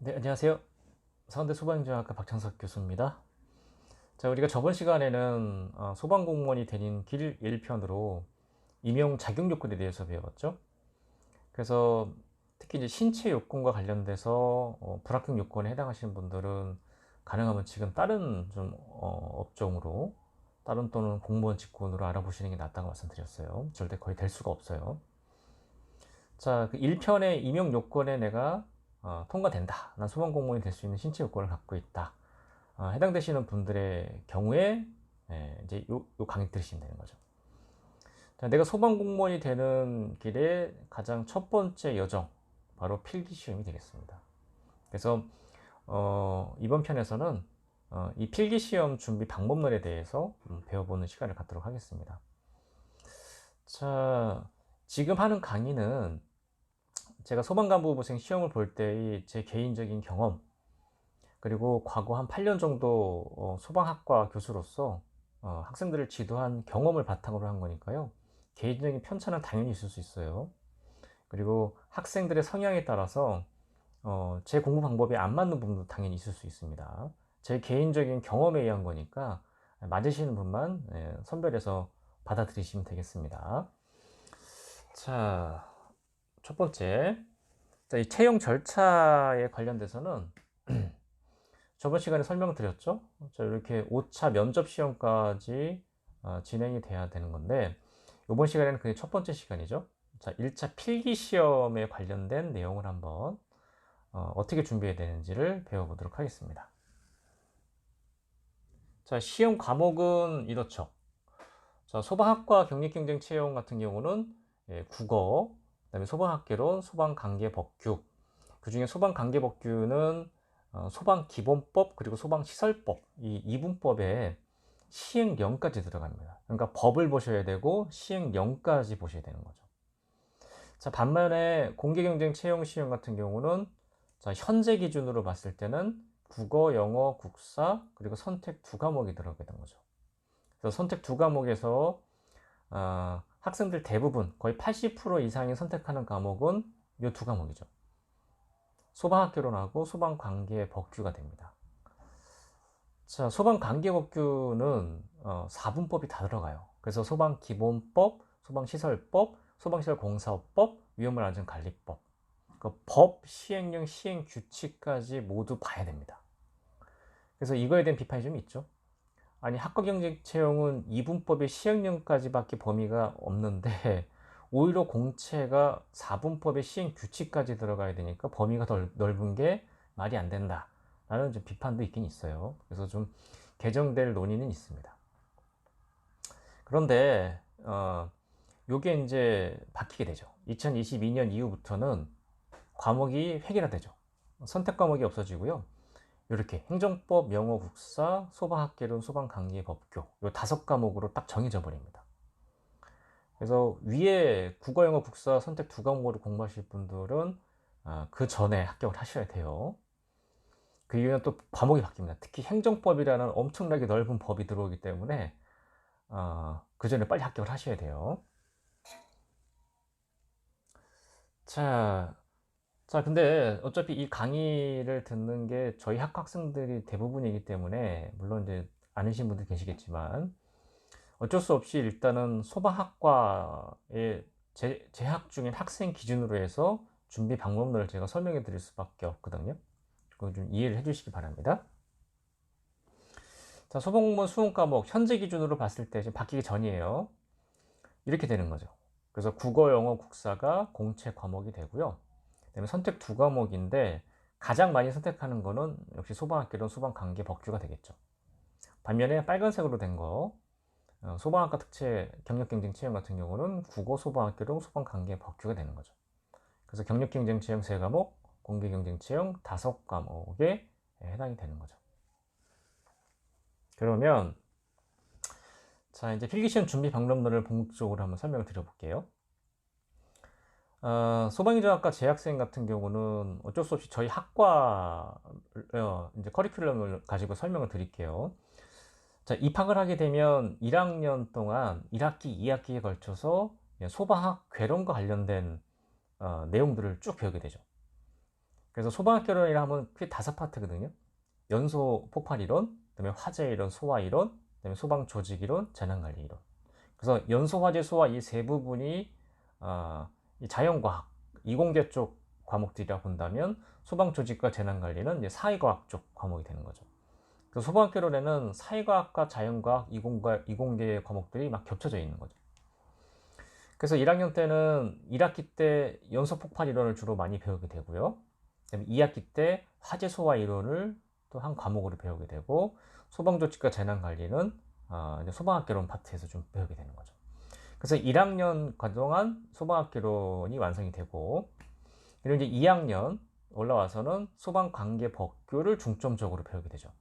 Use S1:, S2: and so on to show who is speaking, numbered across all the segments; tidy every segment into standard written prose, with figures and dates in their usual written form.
S1: 네, 안녕하세요. 서울대 소방행정학과 박창석 교수입니다. 자, 우리가 저번 시간에는 소방공무원이 되는 길 1편으로 임용 자격 요건에 대해서 배웠죠. 그래서 특히 이제 신체 요건과 관련돼서 불합격 요건에 해당하시는 분들은 가능하면 지금 다른 좀 업종으로 다른 또는 공무원 직군으로 알아보시는 게 낫다고 말씀드렸어요. 절대 거의 될 수가 없어요. 자, 그 1편의 임용 요건에 내가 통과된다. 난 소방공무원이 될 수 있는 신체 요건을 갖고 있다. 해당되시는 분들의 경우에 이제 요 강의 들으시면 되는 거죠. 자, 내가 소방공무원이 되는 길의 가장 첫 번째 여정, 바로 필기시험이 되겠습니다. 그래서 이번 편에서는 이 필기시험 준비 방법론에 대해서 배워보는 시간을 갖도록 하겠습니다. 자, 지금 하는 강의는 제가 소방간부부생 시험을 볼 때의 제 개인적인 경험, 그리고 과거 한 8년 정도 소방학과 교수로서 학생들을 지도한 경험을 바탕으로 한 거니까요. 개인적인 편차는 당연히 있을 수 있어요. 그리고 학생들의 성향에 따라서 제 공부 방법이 안 맞는 부분도 당연히 있을 수 있습니다. 제 개인적인 경험에 의한 거니까 맞으시는 분만 선별해서 받아들이시면 되겠습니다. 자, 첫 번째. 자, 이 채용 절차에 관련돼서는 저번 시간에 설명드렸죠. 자, 이렇게 5차 면접 시험까지 진행이 돼야 되는 건데, 이번 시간에는 그게 첫 번째 시간이죠. 자, 1차 필기 시험에 관련된 내용을 한번 어떻게 준비해야 되는지를 배워보도록 하겠습니다. 자, 시험 과목은 이렇죠. 자, 소방학과 경력경쟁 채용 같은 경우는 국어, 그다음에 소방학개론, 소방관계법규. 그 중에 소방관계법규는 소방기본법 그리고 소방시설법 이 이분법에 시행령까지 들어갑니다. 그러니까 법을 보셔야 되고 시행령까지 보셔야 되는 거죠. 자, 반면에 공개경쟁 채용 시험 같은 경우는 자, 현재 기준으로 봤을 때는 국어, 영어, 국사 그리고 선택 두 과목이 들어가게 된 거죠. 그래서 선택 두 과목에서 학생들 대부분 거의 80% 이상이 선택하는 과목은 이 두 과목이죠. 소방학개론하고 소방관계법규가 됩니다. 자, 소방관계법규는 4분법이 다 들어가요. 그래서 소방기본법, 소방시설법, 소방시설공사법, 위험물안전관리법, 그 법, 시행령, 시행규칙까지 모두 봐야 됩니다. 그래서 이거에 대한 비판이 좀 있죠. 아니, 학과경쟁 채용은 이분법의 시행령까지밖에 범위가 없는데 오히려 공채가 4분법의 시행규칙까지 들어가야 되니까 범위가 더 넓은 게 말이 안 된다 라는 좀 비판도 있긴 있어요. 그래서 좀 개정될 논의는 있습니다. 그런데 요게 이제 바뀌게 되죠. 2022년 이후부터는 과목이 획일화되죠. 선택 과목이 없어지고요. 이렇게 행정법, 영어, 국사, 소방학개론, 소방관계법규 요 5과목으로 딱 정해져 버립니다. 그래서 위에 국어, 영어, 국사 선택 두 과목으로 공부하실 분들은 그 전에 합격을 하셔야 돼요. 그 이유는 또 과목이 바뀝니다. 특히 행정법이라는 엄청나게 넓은 법이 들어오기 때문에 그 전에 빨리 합격을 하셔야 돼요. 자, 근데 어차피 이 강의를 듣는 게 저희 학생들이 대부분이기 때문에 물론 이제 아니신 분들 계시겠지만 어쩔 수 없이 일단은 소방학과의 재학 중인 학생 기준으로 해서 준비 방법론을 제가 설명해 드릴 수밖에 없거든요. 그거 좀 이해를 해 주시기 바랍니다. 자, 소방공무원 수험 과목 현재 기준으로 봤을 때 지금 바뀌기 전이에요. 이렇게 되는 거죠. 그래서 국어, 영어, 국사가 공채 과목이 되고요. 그다음에 선택 두 과목인데 가장 많이 선택하는 거는 역시 소방학개론, 소방관계법규가 되겠죠. 반면에 빨간색으로 된 거, 소방학과 특채 경력경쟁 채용 같은 경우는 국어, 소방학개론, 소방관계법규가 되는 거죠. 그래서 경력경쟁 채용 3과목, 공개경쟁 채용 5과목에 해당이 되는 거죠. 그러면 자, 이제 필기시험 준비 방법론을 본격적으로 한번 설명을 드려볼게요. 소방인전학과 재학생 같은 경우는 어쩔 수 없이 저희 학과 이제 커리큘럼을 가지고 설명을 드릴게요. 자, 입학을 하게 되면 1학년 동안 1학기, 2학기에 걸쳐서 소방학 궤론과 관련된 내용들을 쭉 배우게 되죠. 그래서 소방학개론이라 하면 크게 5파트거든요. 연소 폭발 이론, 그다음에 화재 이론, 소화 이론, 그다음에 소방 조직 이론, 재난 관리 이론. 그래서 연소, 화재, 소화 이 세 부분이 이 자연과학, 이공계 쪽 과목들이라 본다면 소방 조직과 재난 관리는 이제 사회과학 쪽 과목이 되는 거죠. 그래서 소방학개론에는 사회과학과 자연과학, 이공계 과목들이 막 겹쳐져 있는 거죠. 그래서 1학년 때는 1학기 때 연소 폭발 이론을 주로 많이 배우게 되고요. 그다음에 2학기 때 화재 소화 이론을 또 한 과목으로 배우게 되고, 소방조치과 재난관리는 이제 소방학개론 파트에서 좀 배우게 되는 거죠. 그래서 1학년 동안 소방학개론이 완성이 되고, 그리고 이제 2학년 올라와서는 소방관계법규를 중점적으로 배우게 되죠.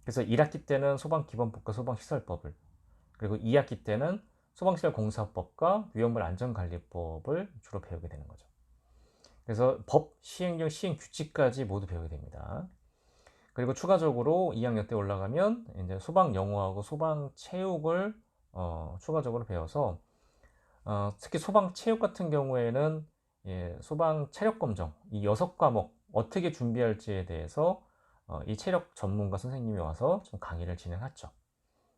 S1: 그래서 1학기 때는 소방기본법과 소방시설법을, 그리고 2학기 때는 소방시설공사법과 위험물 안전관리법을 주로 배우게 되는 거죠. 그래서 법, 시행령, 시행규칙까지 모두 배우게 됩니다. 그리고 추가적으로 2학년 때 올라가면 이제 소방 영어하고 소방 체육을 추가적으로 배워서 특히 소방 체육 같은 경우에는 소방 체력 검정 이 6과목 어떻게 준비할지에 대해서 이 체력 전문가 선생님이 와서 좀 강의를 진행했죠.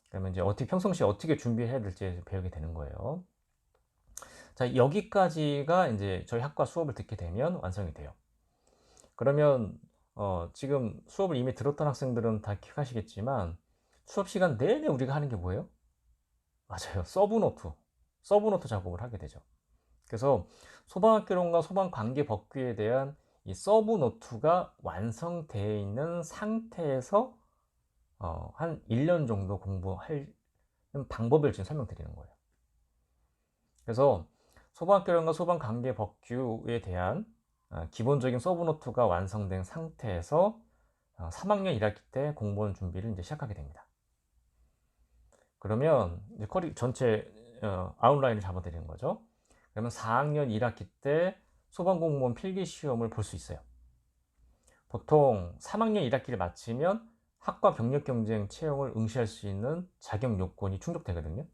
S1: 그러면 이제 평상시에 어떻게 준비해야 될지 배우게 되는 거예요. 자, 여기까지가 이제 저희 학과 수업을 듣게 되면 완성이 돼요. 그러면 지금 수업을 이미 들었던 학생들은 다 기억하시겠지만, 수업 시간 내내 우리가 하는 게 뭐예요? 맞아요. 서브노트 작업을 하게 되죠. 그래서 소방학개론과 소방관계법규에 대한 이 서브노트가 완성되어 있는 상태에서 한 1년 정도 공부할 방법을 지금 설명드리는 거예요. 그래서 소방학개론과 소방관계법규에 대한 기본적인 서브노트가 완성된 상태에서 3학년 1학기 때 공무원 준비를 이제 시작하게 됩니다. 그러면 이제 전체 아웃라인을 잡아드리는 거죠. 그러면 4학년 1학기 때 소방공무원 필기시험을 볼 수 있어요. 보통 3학년 1학기를 마치면 학과 병력경쟁 채용을 응시할 수 있는 자격 요건이 충족되거든요.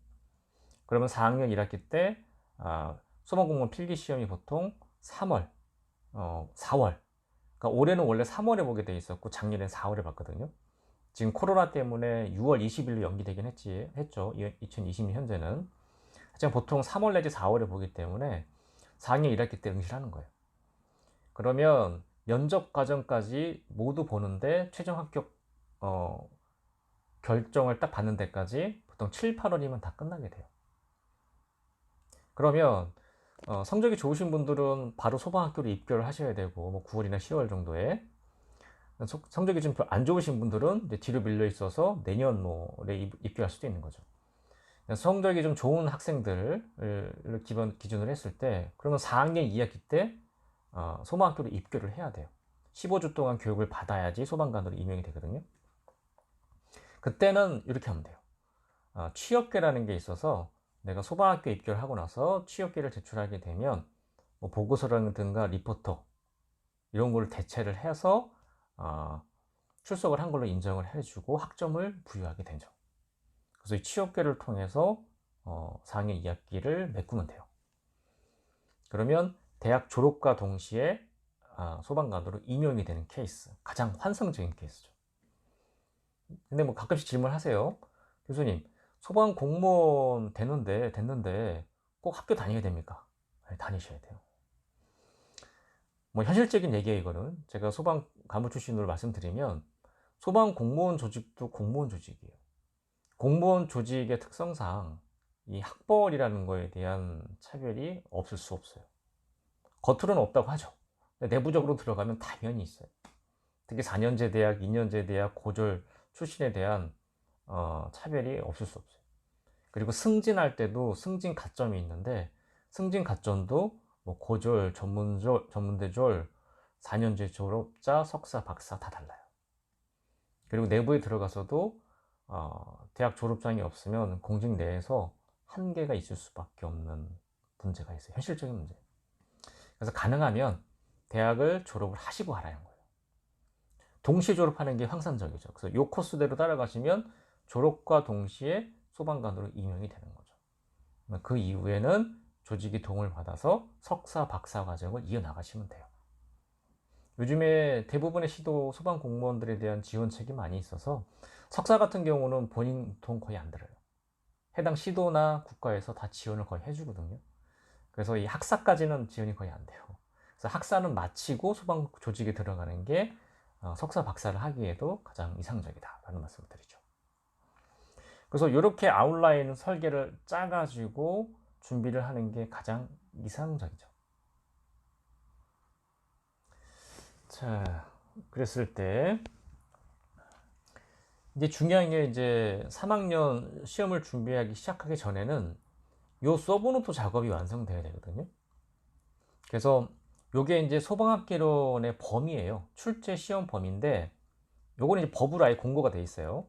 S1: 그러면 4학년 1학기 때 소방공무원 필기시험이 보통 4월. 그러니까 올해는 원래 3월에 보게 돼 있었고 작년엔 4월에 봤거든요. 지금 코로나 때문에 6월 20일로 연기되긴 했죠. 2020년 현재는. 하지만 보통 3월 내지 4월에 보기 때문에 4학년 1학기 때 응시를 하는 거예요. 그러면 면접 과정까지 모두 보는데 최종 합격 결정을 딱 받는 데까지 보통 7, 8월이면 다 끝나게 돼요. 그러면 성적이 좋으신 분들은 바로 소방학교로 입교를 하셔야 되고, 뭐 9월이나 10월 정도에, 성적이 좀 안 좋으신 분들은 이제 뒤로 밀려 있어서 내년 뭐에 입교할 수도 있는 거죠. 성적이 좀 좋은 학생들을 기준으로 했을 때, 그러면 4학년 2학기 때 소방학교로 입교를 해야 돼요. 15주 동안 교육을 받아야지 소방관으로 임용이 되거든요. 그때는 이렇게 하면 돼요. 취업계라는 게 있어서 내가 소방학교 입교를 하고 나서 취업계를 제출하게 되면 뭐 보고서라든가 리포터 이런 걸 대체를 해서 출석을 한 걸로 인정을 해주고 학점을 부여하게 되죠. 그래서 이 취업계를 통해서 4학년 2학기를 메꾸면 돼요. 그러면 대학 졸업과 동시에 소방관으로 임용이 되는 케이스, 가장 환상적인 케이스죠. 근데 뭐 가끔씩 질문하세요. 교수님, 소방 공무원 됐는데 꼭 학교 다녀야 됩니까? 네, 다니셔야 돼요. 뭐 현실적인 얘기예요, 이거는. 제가 소방 간부 출신으로 말씀드리면 소방 공무원 조직도 공무원 조직이에요. 공무원 조직의 특성상 이 학벌이라는 거에 대한 차별이 없을 수 없어요. 겉으로는 없다고 하죠. 근데 내부적으로 들어가면 당연히 있어요. 특히 4년제 대학, 2년제 대학, 고졸 출신에 대한 차별이 없을 수 없어요. 그리고 승진할 때도 승진 가점이 있는데, 승진 가점도 뭐 고졸, 전문대졸, 4년제 졸업자, 석사, 박사 다 달라요. 그리고 내부에 들어가서도 대학 졸업장이 없으면 공직 내에서 한계가 있을 수밖에 없는 문제가 있어요. 현실적인 문제. 그래서 가능하면 대학을 졸업을 하시고 하라는 거예요. 동시에 졸업하는 게 황산적이죠. 그래서 요 코스대로 따라가시면 졸업과 동시에 소방관으로 임용이 되는 거죠. 그 이후에는 조직이 도움을 받아서 석사, 박사 과정을 이어나가시면 돼요. 요즘에 대부분의 시도 소방 공무원들에 대한 지원책이 많이 있어서 석사 같은 경우는 본인 돈 거의 안 들어요. 해당 시도나 국가에서 다 지원을 거의 해주거든요. 그래서 이 학사까지는 지원이 거의 안 돼요. 그래서 학사는 마치고 소방 조직에 들어가는 게 석사 박사를 하기에도 가장 이상적이다라는 말씀을 드리죠. 그래서 이렇게 아웃라인 설계를 짜가지고 준비를 하는 게 가장 이상적이죠. 자, 그랬을 때 이제 중요한 게 이제 3학년 시험을 준비하기 시작하기 전에는 요 서브노트 작업이 완성돼야 되거든요. 그래서 요게 이제 소방학개론의 범위예요. 출제 시험 범위인데 요거는 이제 법으로 아예 공고가 돼 있어요.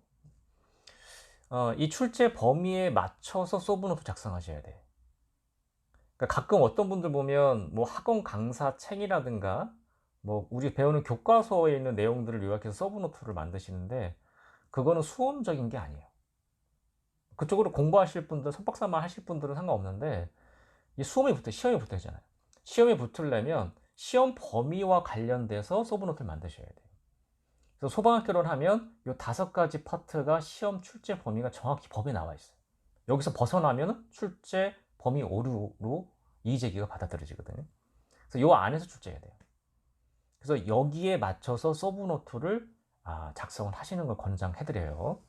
S1: 이 출제 범위에 맞춰서 서브노트 작성하셔야 돼. 그러니까 가끔 어떤 분들 보면 뭐 학원 강사 책이라든가 뭐 우리 배우는 교과서에 있는 내용들을 요약해서 서브노트를 만드시는데 그거는 수험적인 게 아니에요. 그쪽으로 공부하실 분들, 석박사만 하실 분들은 상관없는데 이 시험에 붙어야 되잖아요. 시험에 붙으려면 시험 범위와 관련돼서 서브노트를 만드셔야 돼요. 그래서 소방학개론 하면 이 5가지 파트가 시험 출제 범위가 정확히 법에 나와 있어요. 여기서 벗어나면 출제 범위 오류로 이의제기가 받아들여지거든요. 그래서 이 안에서 출제해야 돼요. 그래서 여기에 맞춰서 서브노트를 작성을 하시는 걸 권장해드려요.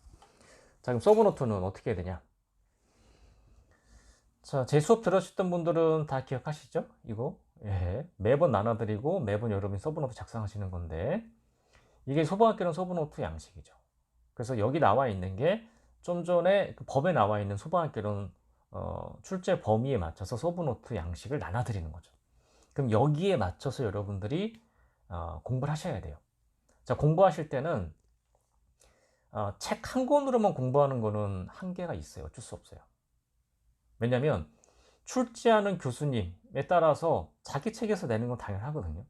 S1: 자, 그럼 서브노트는 어떻게 해야 되냐? 자, 제 수업 들으셨던 분들은 다 기억하시죠? 이거 매번 나눠드리고 매번 여러분이 서브노트 작성하시는 건데 이게 소방학개론 서브노트 양식이죠. 그래서 여기 나와 있는 게 좀 전에 그 법에 나와 있는 소방학개론 출제 범위에 맞춰서 서브노트 양식을 나눠드리는 거죠. 그럼 여기에 맞춰서 여러분들이 공부를 하셔야 돼요. 자, 공부하실 때는 책 한 권으로만 공부하는 거는 한계가 있어요. 어쩔 수 없어요. 왜냐면 출제하는 교수님에 따라서 자기 책에서 내는 건 당연하거든요.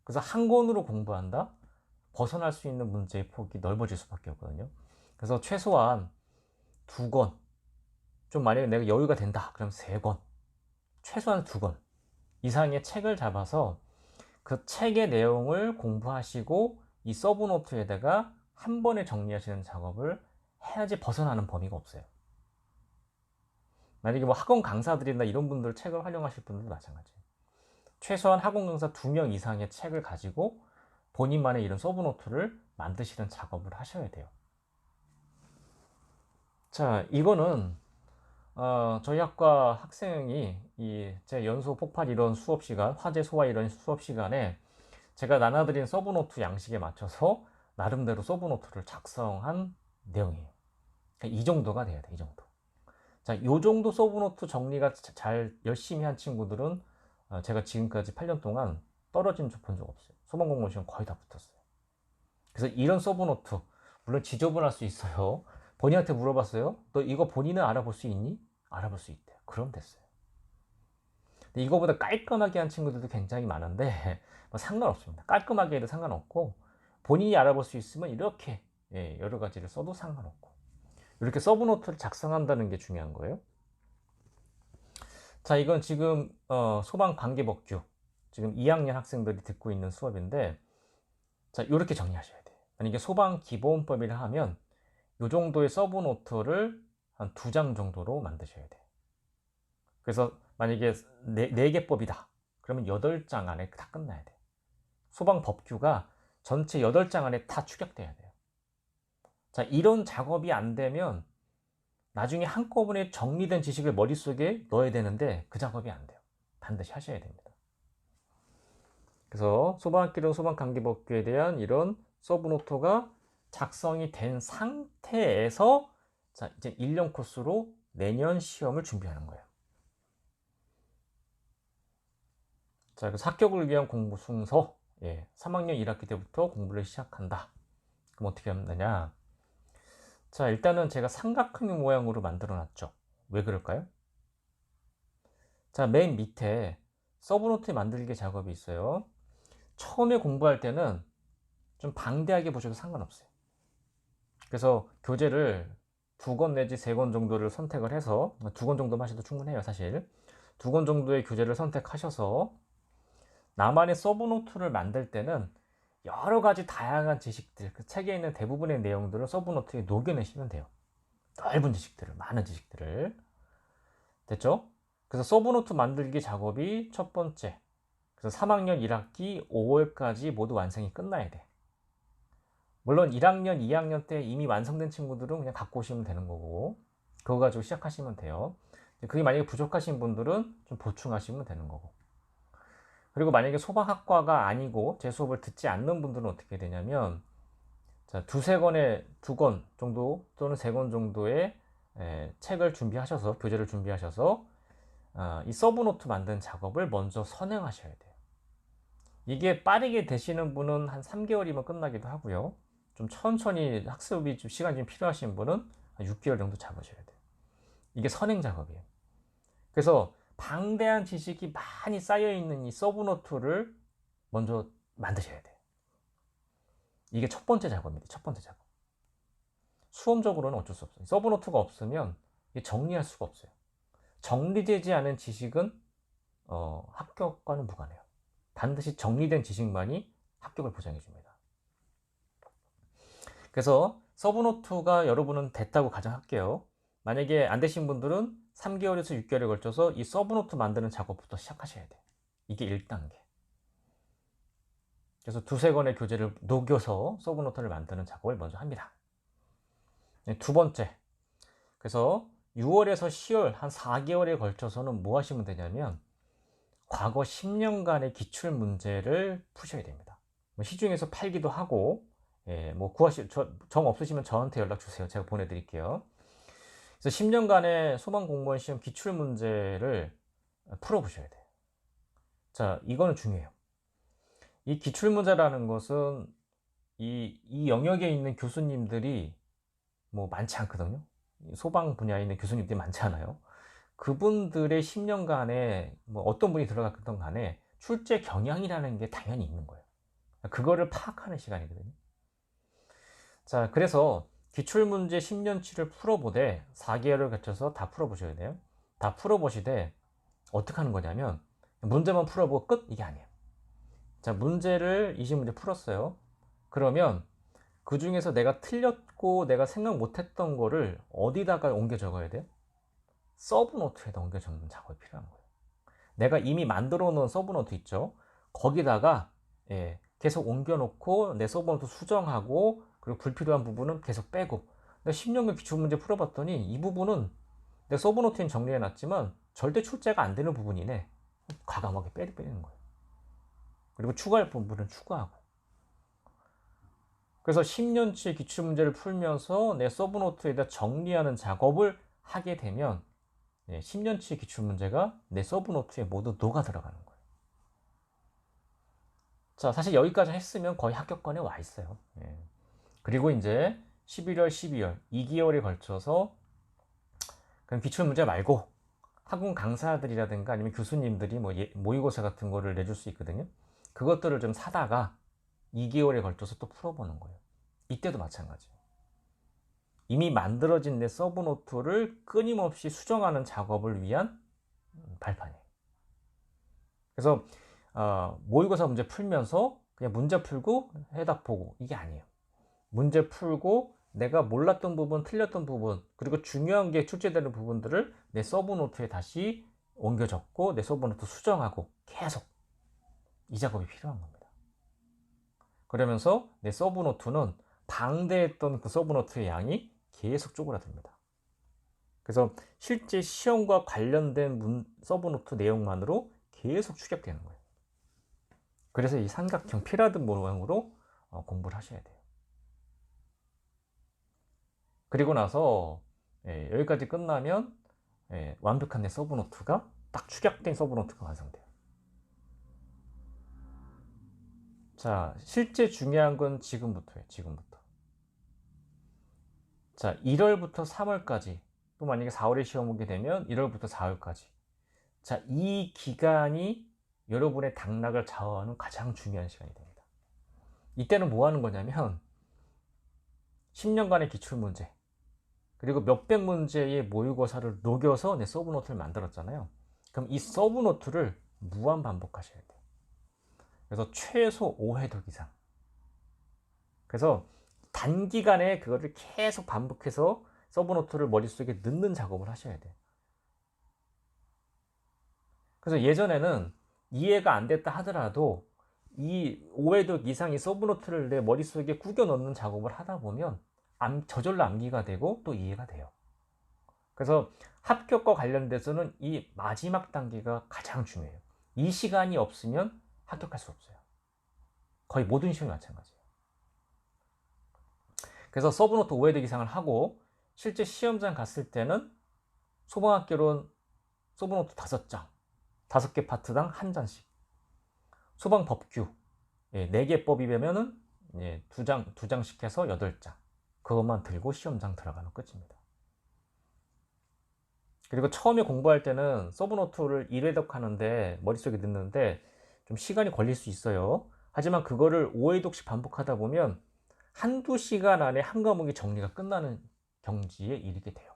S1: 그래서 한 권으로 공부한다? 벗어날 수 있는 문제의 폭이 넓어질 수밖에 없거든요. 그래서 최소한 2권, 좀 만약에 내가 여유가 된다 그럼 3권, 최소한 2권 이상의 책을 잡아서 그 책의 내용을 공부하시고 이 서브노트에다가 한 번에 정리하시는 작업을 해야지 벗어나는 범위가 없어요. 만약에 뭐 학원 강사들이나 이런 분들 책을 활용하실 분들도 마찬가지예요. 최소한 학원 강사 2명 이상의 책을 가지고 본인만의 이런 서브노트를 만드시는 작업을 하셔야 돼요. 자, 이거는 저희 학과 학생이 제 연소 폭발 이론 수업 시간, 화재 소화 이론 수업 시간에 제가 나눠드린 서브노트 양식에 맞춰서 나름대로 서브노트를 작성한 내용이에요. 이 정도가 돼야 돼, 이 정도. 자, 이 정도 서브노트 정리가 잘 열심히 한 친구들은 제가 지금까지 8년 동안 떨어진 적 본 적 없어요. 소방공무원 시험 거의 다 붙었어요. 그래서 이런 서브노트, 물론 지저분할 수 있어요. 본인한테 물어봤어요. 너 이거 본인은 알아볼 수 있니? 알아볼 수 있대요. 그럼 됐어요. 근데 이거보다 깔끔하게 한 친구들도 굉장히 많은데 뭐 상관없습니다. 깔끔하게 해도 상관없고 본인이 알아볼 수 있으면 이렇게 여러 가지를 써도 상관없고 이렇게 서브노트를 작성한다는 게 중요한 거예요. 자, 이건 지금 소방관계법규 지금 2학년 학생들이 듣고 있는 수업인데 자, 이렇게 정리하셔야 돼요. 만약에 소방기본법이라 하면 이 정도의 서브노트를 한 2장 정도로 만드셔야 돼요. 그래서 만약에 4개법이다 그러면 8장 안에 다 끝나야 돼요. 소방법규가 전체 8장 안에 다 축약돼야 돼요. 자, 이런 작업이 안 되면 나중에 한꺼번에 정리된 지식을 머릿속에 넣어야 되는데 그 작업이 안 돼요. 반드시 하셔야 됩니다. 그래서 소방학개론 소방관계법규에 대한 이런 서브노트가 작성이 된 상태에서 자, 이제 1년 코스로 내년 시험을 준비하는 거예요. 자, 그래서 합격을 위한 공부 순서 3학년 1학기 때부터 공부를 시작한다. 그럼 어떻게 하면 되냐? 자, 일단은 제가 삼각형 모양으로 만들어 놨죠. 왜 그럴까요? 자, 맨 밑에 서브노트 만들기 작업이 있어요. 처음에 공부할 때는 좀 방대하게 보셔도 상관없어요. 그래서 교재를 2권 내지 3권 정도를 선택을 해서 2권 정도만 하셔도 충분해요, 사실. 2권 정도의 교재를 선택하셔서 나만의 서브노트를 만들 때는 여러 가지 다양한 지식들, 그 책에 있는 대부분의 내용들을 서브노트에 녹여내시면 돼요. 넓은 지식들을, 많은 지식들을. 됐죠? 그래서 서브노트 만들기 작업이 첫 번째. 그래서 3학년 1학기 5월까지 모두 완성이 끝나야 돼. 물론 1학년, 2학년 때 이미 완성된 친구들은 그냥 갖고 오시면 되는 거고, 그거 가지고 시작하시면 돼요. 그게 만약에 부족하신 분들은 좀 보충하시면 되는 거고. 그리고 만약에 소방학과가 아니고 제 수업을 듣지 않는 분들은 어떻게 되냐면, 자, 두 권 정도 또는 세 권 정도의 책을 준비하셔서, 교재를 준비하셔서 이 서브노트 만든 작업을 먼저 선행하셔야 돼요. 이게 빠르게 되시는 분은 한 3개월이면 끝나기도 하고요. 좀 천천히 학습이 좀 시간이 좀 필요하신 분은 한 6개월 정도 잡으셔야 돼요. 이게 선행 작업이에요. 그래서 방대한 지식이 많이 쌓여있는 이 서브노트를 먼저 만드셔야 돼요. 이게 첫 번째 작업입니다. 첫 번째 작업. 수험적으로는 어쩔 수 없어요. 서브노트가 없으면 정리할 수가 없어요. 정리되지 않은 지식은 합격과는 무관해요. 반드시 정리된 지식만이 합격을 보장해 줍니다. 그래서 서브노트가 여러분은 됐다고 가정할게요. 만약에 안 되신 분들은 3개월에서 6개월에 걸쳐서 이 서브노트 만드는 작업부터 시작하셔야 돼요. 이게 1단계. 그래서 두세 권의 교재를 녹여서 서브노트를 만드는 작업을 먼저 합니다. 두 번째. 그래서 6월에서 10월 한 4개월에 걸쳐서는 뭐 하시면 되냐면 과거 10년간의 기출 문제를 푸셔야 됩니다. 시중에서 팔기도 하고, 뭐 정 없으시면 저한테 연락 주세요. 제가 보내드릴게요. 그래서 10년간의 소방 공무원 시험 기출 문제를 풀어보셔야 돼요. 자, 이거는 중요해요. 이 기출 문제라는 것은 이 영역에 있는 교수님들이 뭐 많지 않거든요. 소방 분야에 있는 교수님들이 많지 않아요. 그분들의 10년간에 뭐 어떤 분이 들어갔던 간에 출제 경향이라는 게 당연히 있는 거예요. 그거를 파악하는 시간이거든요. 자, 그래서 기출문제 10년치를 풀어보되 4개월을 거쳐서 다 풀어보셔야 돼요. 다 풀어보시되 어떻게 하는 거냐면 문제만 풀어보고 끝? 이게 아니에요. 자, 문제를 20문제 풀었어요. 그러면 그 중에서 내가 틀렸고 내가 생각 못했던 거를 어디다가 옮겨 적어야 돼요? 서브노트에다 옮겨 적는 작업이 필요한 거예요. 내가 이미 만들어 놓은 서브노트 있죠? 거기다가 계속 옮겨 놓고 내 서브노트 수정하고 그리고 불필요한 부분은 계속 빼고. 내가 10년간 기출문제 풀어봤더니 이 부분은 내 서브노트엔 정리해 놨지만 절대 출제가 안 되는 부분이네. 과감하게 빼는 거예요. 그리고 추가할 부분은 추가하고. 그래서 10년치 기출문제를 풀면서 내 서브노트에다 정리하는 작업을 하게 되면 10년치 기출문제가 내 서브노트에 모두 녹아 들어가는 거예요. 자, 사실 여기까지 했으면 거의 합격권에 와 있어요. 그리고 이제 11월, 12월 2개월에 걸쳐서 그럼 기출문제 말고 학원 강사들이라든가 아니면 교수님들이 뭐 모의고사 같은 거를 내줄 수 있거든요. 그것들을 좀 사다가 2개월에 걸쳐서 또 풀어보는 거예요. 이때도 마찬가지예요. 이미 만들어진 내 서브노트를 끊임없이 수정하는 작업을 위한 발판이에요. 그래서 모의고사 문제 풀면서 그냥 문제 풀고 해답 보고 이게 아니에요. 문제 풀고 내가 몰랐던 부분, 틀렸던 부분, 그리고 중요한 게 출제되는 부분들을 내 서브노트에 다시 옮겨 적고 내 서브노트 수정하고 계속 이 작업이 필요한 겁니다. 그러면서 내 서브노트는 방대했던 그 서브노트의 양이 계속 쪼그라듭니다. 그래서 실제 시험과 관련된 서브노트 내용만으로 계속 추격되는 거예요. 그래서 이 삼각형 피라드 모양으로 공부를 하셔야 돼요. 그리고 나서 여기까지 끝나면 완벽한 내 서브노트가 딱 축약된 서브노트가 완성돼요. 자, 실제 중요한 건 지금부터예요. 지금부터. 자, 1월부터 3월까지 또 만약에 4월에 시험 오게 되면 1월부터 4월까지. 자, 이 기간이 여러분의 당락을 좌우하는 가장 중요한 시간이 됩니다. 이때는 뭐 하는 거냐면 10년간의 기출문제 그리고 몇백 문제의 모의고사를 녹여서 내 서브노트를 만들었잖아요. 그럼 이 서브노트를 무한 반복하셔야 돼요. 그래서 최소 5회독 이상 그래서 단기간에 그거를 계속 반복해서 서브노트를 머릿속에 넣는 작업을 하셔야 돼요. 그래서 예전에는 이해가 안 됐다 하더라도 이 5회독 이상의 서브노트를 내 머릿속에 구겨 넣는 작업을 하다 보면 저절로 암기가 되고 또 이해가 돼요. 그래서 합격과 관련돼서는 이 마지막 단계가 가장 중요해요. 이 시간이 없으면 합격할 수 없어요. 거의 모든 시험이 마찬가지예요. 그래서 서브노트 5회독 이상을 하고 실제 시험장 갔을 때는 소방학개론 서브노트 5장, 5개 파트당 1장씩. 소방법규 4개 법이면은 2장씩 해서 8장. 그것만 들고 시험장 들어가면 끝입니다. 그리고 처음에 공부할 때는 서브노트를 1회독 하는데 머릿속에 넣는데 좀 시간이 걸릴 수 있어요. 하지만 그거를 5회독씩 반복하다 보면 한두 시간 안에 한 과목이 정리가 끝나는 경지에 이르게 돼요.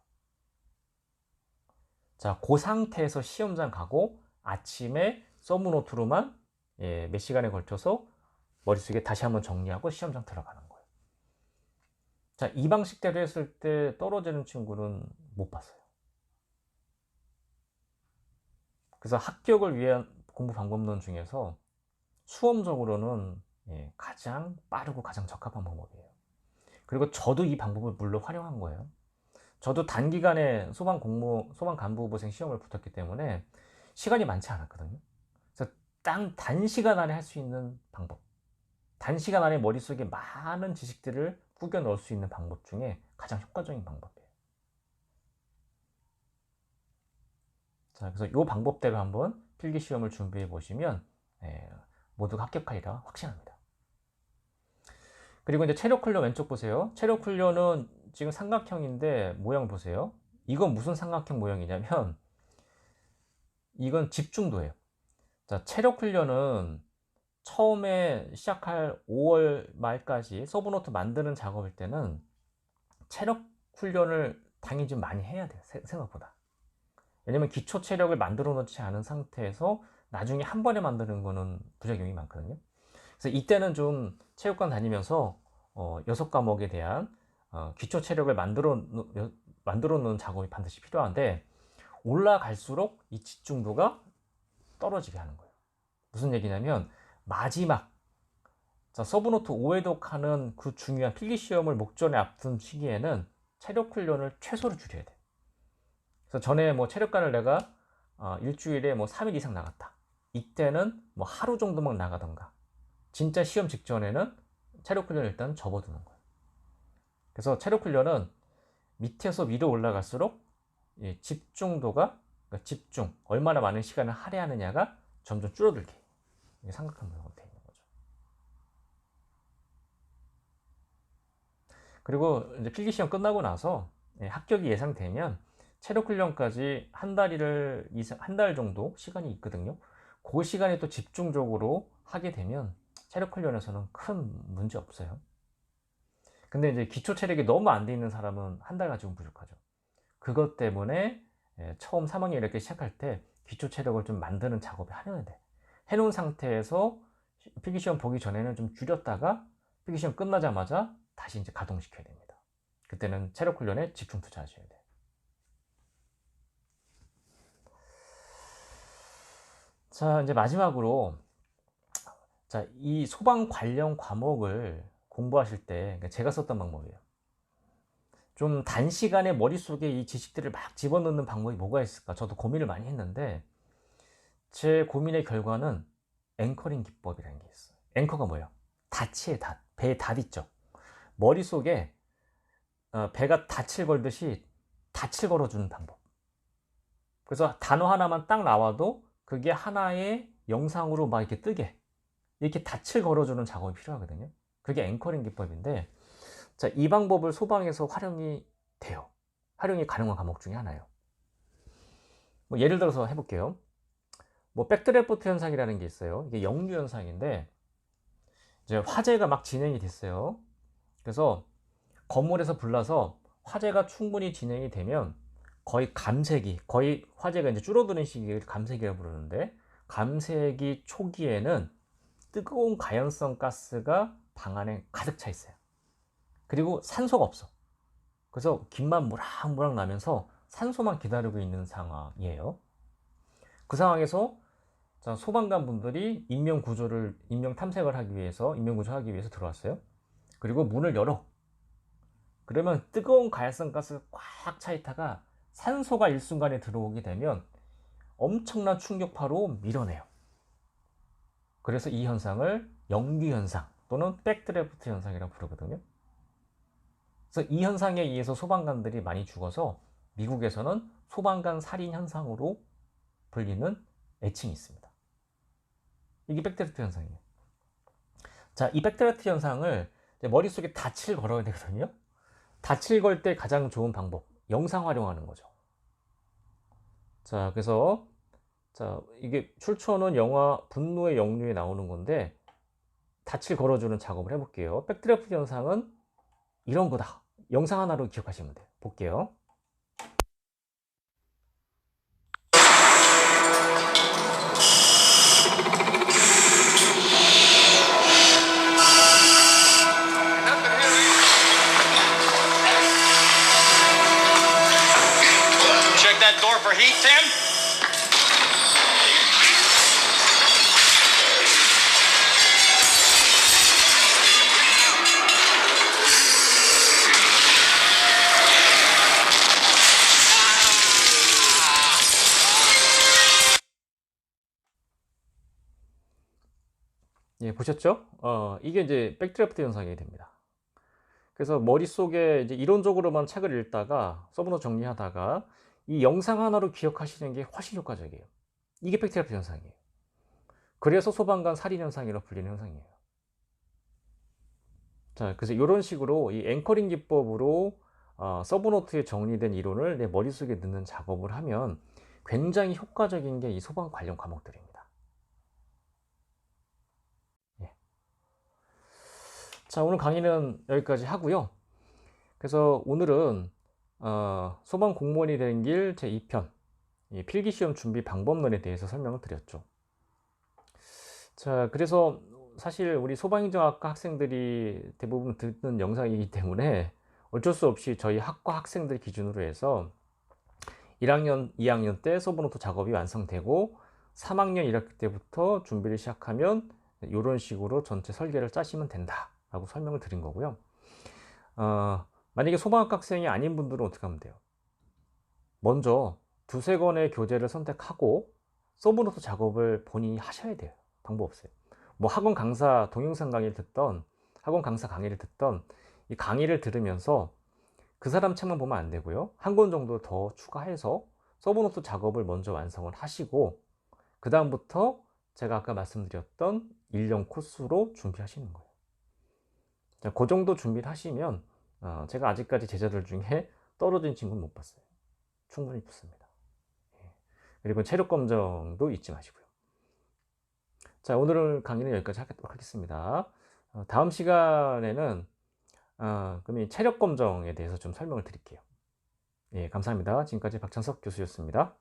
S1: 자, 그 상태에서 시험장 가고 아침에 서브노트로만 몇 시간에 걸쳐서 머릿속에 다시 한번 정리하고 시험장 들어가는 거예요. 자, 이 방식대로 했을 때 떨어지는 친구는 못 봤어요. 그래서 합격을 위한 공부 방법론 중에서 수험적으로는 가장 빠르고 가장 적합한 방법이에요. 그리고 저도 이 방법을 물론 활용한 거예요. 저도 단기간에 소방 간부후보생 시험을 붙었기 때문에 시간이 많지 않았거든요. 그래서 단시간 안에 할 수 있는 방법, 단시간 안에 머릿속에 많은 지식들을 꾸겨 넣을 수 있는 방법 중에 가장 효과적인 방법이에요. 자, 그래서 이 방법대로 한번 필기시험을 준비해 보시면 모두가 합격하리라 확신합니다. 그리고 이제 체력훈련 왼쪽 보세요. 체력훈련은 지금 삼각형인데 모양 보세요. 이건 무슨 삼각형 모양이냐면 이건 집중도예요. 자, 체력훈련은 처음에 시작할 5월 말까지 서브노트 만드는 작업일 때는 체력훈련을 당연히 좀 많이 해야 돼요. 생각보다. 왜냐면 기초 체력을 만들어 놓지 않은 상태에서 나중에 한 번에 만드는 거는 부작용이 많거든요. 그래서 이때는 좀 체육관 다니면서 6과목에 대한 기초 체력을 만들어 놓는 작업이 반드시 필요한데 올라갈수록 이 집중도가 떨어지게 하는 거예요. 무슨 얘기냐면 마지막 서브노트 5회독 하는 그 중요한 필기시험을 목전에 앞둔 시기에는 체력 훈련을 최소로 줄여야 돼요. 그래서 전에 뭐 체력관을 내가 일주일에 뭐 3일 이상 나갔다. 이때는 뭐 하루 정도만 나가던가. 진짜 시험 직전에는 체력 훈련을 일단 접어두는 거예요. 그래서 체력 훈련은 밑에서 위로 올라갈수록 집중도가, 그러니까 집중, 얼마나 많은 시간을 할애하느냐가 점점 줄어들게 삼각형 모양으로 되어 있는 거죠. 그리고 이제 필기시험 끝나고 나서 합격이 예상되면 체력 훈련까지 한 달 정도 시간이 있거든요. 그 시간에 또 집중적으로 하게 되면 체력 훈련에서는 큰 문제 없어요. 근데 이제 기초 체력이 너무 안 돼 있는 사람은 한 달 가지고는 부족하죠. 그것 때문에 처음 3학년 이렇게 시작할 때 기초 체력을 좀 만드는 작업을 하려야 돼. 해놓은 상태에서 필기시험 보기 전에는 좀 줄였다가 필기시험 끝나자마자 다시 이제 가동시켜야 됩니다. 그때는 체력 훈련에 집중 투자하셔야 돼요. 자, 이제 마지막으로 자, 이 소방 관련 과목을 공부하실 때 제가 썼던 방법이에요. 좀 단시간에 머릿속에 이 지식들을 막 집어넣는 방법이 뭐가 있을까? 저도 고민을 많이 했는데 제 고민의 결과는 앵커링 기법이라는 게 있어요. 앵커가 뭐예요? 닻이에요, 닻. 배에 닻 있죠? 머릿속에 배가 닻을 걸듯이 닻을 걸어주는 방법. 그래서 단어 하나만 딱 나와도 그게 하나의 영상으로 막 이렇게 뜨게 이렇게 닻을 걸어주는 작업이 필요하거든요. 그게 앵커링 기법인데 자, 이 방법을 소방에서 활용이 돼요. 활용이 가능한 과목 중에 하나예요. 뭐 예를 들어서 해볼게요. 뭐 백드래프트 현상이라는 게 있어요. 이게 역류 현상인데 이제 화재가 막 진행이 됐어요. 그래서 건물에서 불나서 화재가 충분히 진행이 되면 거의 감색이, 거의 화재가 이제 줄어드는 시기를 감색이라고 부르는데 감색이 초기에는 뜨거운 가연성 가스가 방 안에 가득 차 있어요. 그리고 산소가 없어. 그래서 김만 모락모락 나면서 산소만 기다리고 있는 상황이에요. 그 상황에서 자, 소방관 분들이 인명 탐색을 하기 위해서, 인명 구조하기 위해서 들어왔어요. 그리고 문을 열어. 그러면 뜨거운 가열성 가스 꽉 차 있다가 산소가 일순간에 들어오게 되면 엄청난 충격파로 밀어내요. 그래서 이 현상을 영규 현상 또는 백드래프트 현상이라고 부르거든요. 그래서 이 현상에 의해서 소방관들이 많이 죽어서 미국에서는 소방관 살인 현상으로 불리는 애칭이 있습니다. 이게 백드래프트 현상이에요. 자, 이 백드래프트 현상을 머릿속에 닻을 걸어야 되거든요. 닻을 걸 때 가장 좋은 방법, 영상 활용하는 거죠. 자, 그래서 자, 이게 출처는 영화 분노의 영유에 나오는 건데 닻을 걸어주는 작업을 해볼게요. 백드래프트 현상은 이런 거다. 영상 하나로 기억하시면 돼요. 볼게요.
S2: Check that door for heat, Tim.
S1: 예, 보셨죠? 이게 이제 백드래프트 현상이 됩니다. 그래서 머릿속에 이제 이론적으로만 책을 읽다가 서브노트 정리하다가 이 영상 하나로 기억하시는 게 훨씬 효과적이에요. 이게 백드래프트 현상이에요. 그래서 소방관 살인 현상이라고 불리는 현상이에요. 자, 그래서 이런 식으로 이 앵커링 기법으로 서브노트에 정리된 이론을 내 머릿속에 넣는 작업을 하면 굉장히 효과적인 게 이 소방 관련 과목들입니다. 예. 자, 오늘 강의는 여기까지 하고요. 그래서 오늘은 소방 공무원이 되는 길 제2편 필기시험 준비 방법론에 대해서 설명을 드렸죠. 자, 그래서 사실 우리 소방행정학과 학생들이 대부분 듣는 영상이기 때문에 어쩔 수 없이 저희 학과 학생들 기준으로 해서 1학년, 2학년 때 서브노트 작업이 완성되고 3학년 1학기 때부터 준비를 시작하면 이런 식으로 전체 설계를 짜시면 된다 라고 설명을 드린 거고요. 만약에 소방학과 학생이 아닌 분들은 어떻게 하면 돼요? 먼저 두세 권의 교재를 선택하고 서브노트 작업을 본인이 하셔야 돼요. 방법 없어요. 뭐 학원 강사 동영상 강의를 듣던 학원 강사 강의를 듣던 이 강의를 들으면서 그 사람 책만 보면 안 되고요. 한 권 정도 더 추가해서 서브노트 작업을 먼저 완성을 하시고 그 다음부터 제가 아까 말씀드렸던 1년 코스로 준비하시는 거예요. 자, 그 정도 준비를 하시면 제가 아직까지 제자들 중에 떨어진 친구는 못 봤어요. 충분히 붙습니다. 그리고 체력 검정도 잊지 마시고요. 자, 오늘 강의는 여기까지 하도록 하겠습니다. 다음 시간에는 그럼 체력 검정에 대해서 좀 설명을 드릴게요. 예, 감사합니다. 지금까지 박찬석 교수였습니다.